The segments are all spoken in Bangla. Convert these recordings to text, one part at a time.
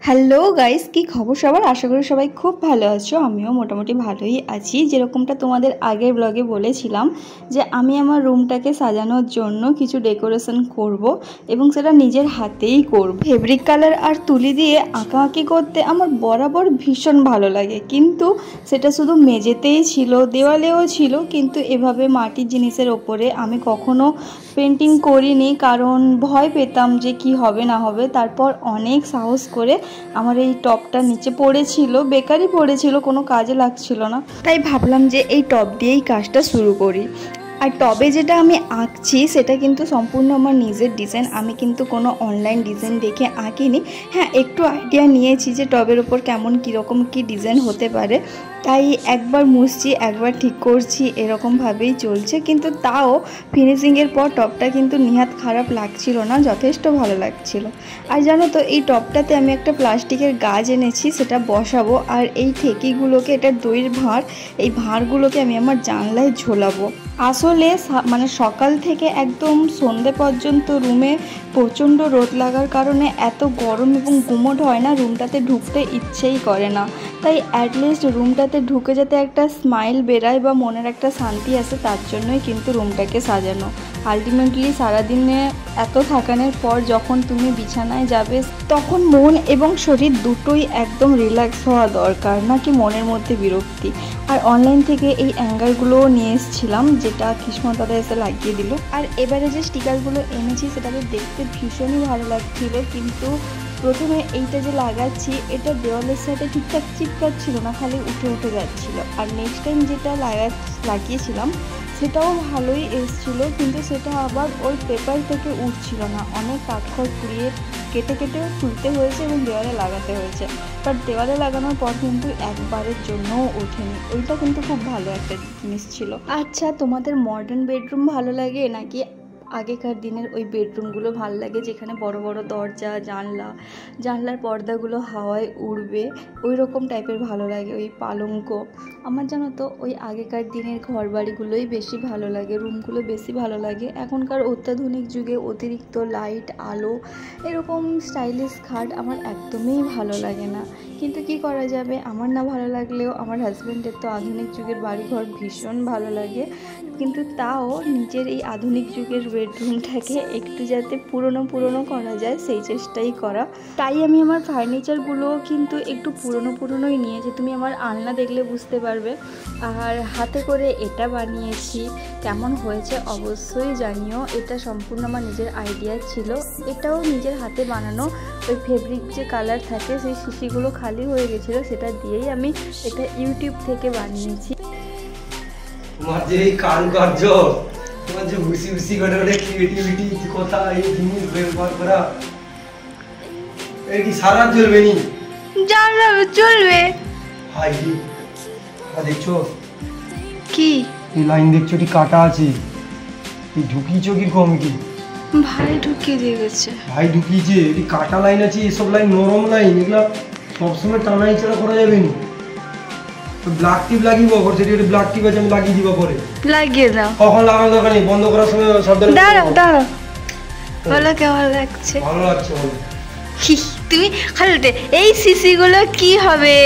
হ্যালো গাইস, কি খবর সবার? আশা করি সবাই খুব ভালো আছো। আমিও মোটামুটি ভালোই আছি। যেরকমটা তোমাদের আগের ব্লগে বলেছিলাম যে আমি আমার রুমটাকে সাজানোর জন্য কিছু ডেকোরেশন করব এবং সেটা নিজের হাতেই করব। ফেব্রিক কালার আর তুলি দিয়ে আঁকাআঁকি করতে আমার বরাবর ভীষণ ভালো লাগে, কিন্তু সেটা শুধু মেঝেতেই ছিল, দেওয়ালেও ছিল, কিন্তু এভাবে মাটির জিনিসের ওপরে আমি কখনো পেন্টিং করিনি, কারণ ভয় পেতাম যে কি হবে না হবে। তারপর অনেক সাহস করে আমার এই টবটা নিচে পড়েছিল, বেকারই পড়েছিল, কোনো কাজে লাগছিল না, তাই ভাবলাম যে এই টব দিয়েই কাজটা শুরু করি। আর টবে যেটা আমি আঁকছি সেটা কিন্তু সম্পূর্ণ আমার নিজের ডিজাইন, আমি কিন্তু কোনো অনলাইন ডিজাইন দেখে আঁকিনি। হ্যাঁ, একটু আইডিয়া নিয়েছি যে টবের ওপর কেমন কীরকম কী ডিজাইন হতে পারে, তাই একবার মুছছি একবার ঠিক করছি, এরকমভাবেই চলছে। কিন্তু তাও ফিনিশিংয়ের পর টবটা কিন্তু নিহাত খারাপ লাগছিল না, যথেষ্ট ভালো লাগছিল। আর জানো তো, এই টবটাতে আমি একটা প্লাস্টিকের গাছ এনেছি, সেটা বসাবো। আর এই ঠেকিগুলোকে, এটা দইয়ের ভাঁড়, এই ভাঁড়গুলোকে আমি আমার জানলায় ঝোলাবো। আসলে মানে সকাল থেকে একদম সন্ধে পর্যন্ত রুমে প্রচণ্ড রোদ লাগার কারণে এত গরম এবং গুমোট হয় না, রুমটাতে ঢুকতে ইচ্ছেই করে না। তাই অ্যাটলিস্ট রুমটাতে ঢুকে যাতে একটা স্মাইল বেরায় বা মনের একটা শান্তি আসে, তার জন্যই কিন্তু রুমটাকে সাজানো। আলটিমেটলি সারাদিনে এত থাকানোর পর যখন তুমি বিছানায় যাবে, তখন মন এবং শরীর দুটোই একদম রিল্যাক্স হওয়া দরকার, নাকি মনের মধ্যে বিরক্তি। আর অনলাইন থেকে এই অ্যাঙ্গারগুলোও নিয়ে এসেছিলাম, যেটা কিসমত দাদা এসে লাগিয়ে দিল। আর এবারে যে স্টিকারগুলো এনেছি সেটাকে দেখতে ভীষণই ভালো লাগছিল, কিন্তু প্রথমে এইটা যে লাগাচ্ছি এটা দেওয়ালের সাথে ঠিকঠাক চিপকাচ্ছিল না, খালি উঠে উঠে যাচ্ছিল। আর নেক্সট টাইম যেটা লাগিয়েছিলাম সেটাও ভালোই এসেছিলো, কিন্তু সেটা আবার ওই পেপার থেকে উঠছিল না, অনেক কাঠখড় পুড়িয়ে কেটে কেটে তুলতে হয়েছে এবং দেওয়ালে লাগাতে হয়েছে। বাট দেওয়ালে লাগানোর পর কিন্তু একবারের জন্যও ওঠেনি, ওইটা কিন্তু খুব ভালো একটা জিনিস ছিল। আচ্ছা, তোমাদের মডার্ন বেডরুম ভালো লাগে নাকি আগেকার দিনের ওই বেডরুমগুলো ভালো লাগে, যেখানে বড় বড় দরজা, জানলার পর্দাগুলো হাওয়ায় উড়বে, ওই রকম টাইপের ভালো লাগে? ওই পালঙ্ক, আমার জানো তো ওই আগেকার দিনের ঘর বাড়িগুলোই বেশি ভালো লাগে, রুমগুলো বেশি ভালো লাগে। এখনকার অত্যাধুনিক যুগে অতিরিক্ত লাইট, আলো, এরকম স্টাইলিশ খাট আমার একদমই ভালো লাগে না। কিন্তু কি করা যাবে, আমার না ভালো লাগলেও আমার হাজব্যান্ডের তো আধুনিক যুগের বাড়িঘর ভীষণ ভালো লাগে। কিন্তু তাও নিজের এই আধুনিক যুগের বেডরুমটাকে একটু যাতে পুরনো করা যায় সেই চেষ্টাই করা। তাই আমি আমার ফার্নিচারগুলো কিন্তু একটু পুরনোই নিয়েছি, তুমি আমার আলনা দেখলে বুঝতে পারবে। আর হাতে করে এটা বানিয়েছি, কেমন হয়েছে অবশ্যই জানিও। এটা সম্পূর্ণ আমার নিজের আইডিয়া ছিল, এটাও নিজের হাতে বানানো। ওই ফেব্রিক যে কালার থাকে সেই শিশিগুলো খালি হয়ে গেছিলো, সেটা দিয়েই আমি এটা ইউটিউব থেকে বানিয়েছি। তোমার যে এই কারুকার্য, তোমার যে হুসি করে ওটা ক্রিয়েটিভিটি, কথা, এই জিনিস ব্যবহার করা, এই কি সারা চলবে নি? জানলাবে চলবে। হাই দেখছো কি এই লাইন দেখছো, কি কাটা আছে, এই ঢুকিয়েছো কি কম? কি ভাই ঢুকিয়ে দিয়ে গেছে? ভাই ঢুকিয়েছে, এই কাটা লাইন আছে, এসব লাইন নরম লাইন, এগুলা সবসময় টানাই ছাড়া করা যাবে না। ব্ল্যাক টিপ লাগিয়ে পর সেটি একটা ব্ল্যাক টিপ আছে, আমি লাগিয়ে দিব পরে। লাগিয়ে দাও। কখন লাগানো দরকার নেই, বন্ধ করার সময় সাবধানে। দাঁড়াও বলো কেমন লাগছে? ভালো লাগছে বলো। তুমি খালি এই সিসিগুলো কি হবে,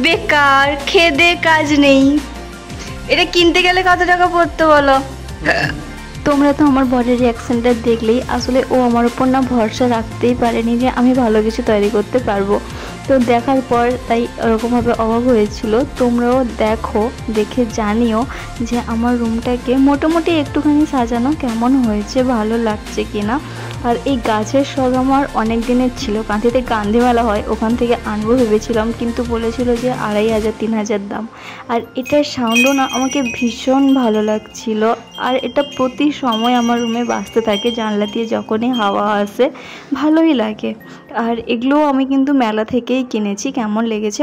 বেকার, খেদে কাজ নেই। এটা কিনতে গেলে কত টাকা পড়তো বলো? তোমরা তো আমার বডির রিয়াকশনটা দেখলেই, আসলে ও আমার উপর না ভরসা রাখতেই পারেনি যে আমি ভালো কিছু তৈরি করতে পারবো। তো দেখার পর তাই ওরকমভাবে অবাক হয়েছিল। তোমরাও দেখো, দেখে জানিও যে আমার রুমটাকে মোটামুটি একটুখানি সাজানো কেমন হয়েছে, ভালো লাগছে কিনা। আর এই গাছের শখ আমার অনেক দিনের ছিল, কাঁথিতে গান্ধীমেলা হয়, ওখান থেকে আনবো ভেবেছিলাম, কিন্তু বলেছিল যে 2500-3000 দাম। আর এটার সাউন্ডও না আমাকে ভীষণ ভালো লাগছিল, আর এটা প্রতি সময় আমার রুমে বাজতে থাকে, জানলা দিয়ে যখনই হাওয়া আসে ভালোই লাগে। আর এগুলো আমি কিন্তু মেলা থেকেই কিনেছি, কেমন লেগেছে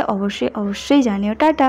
অবশ্যই জানিও। টাটা।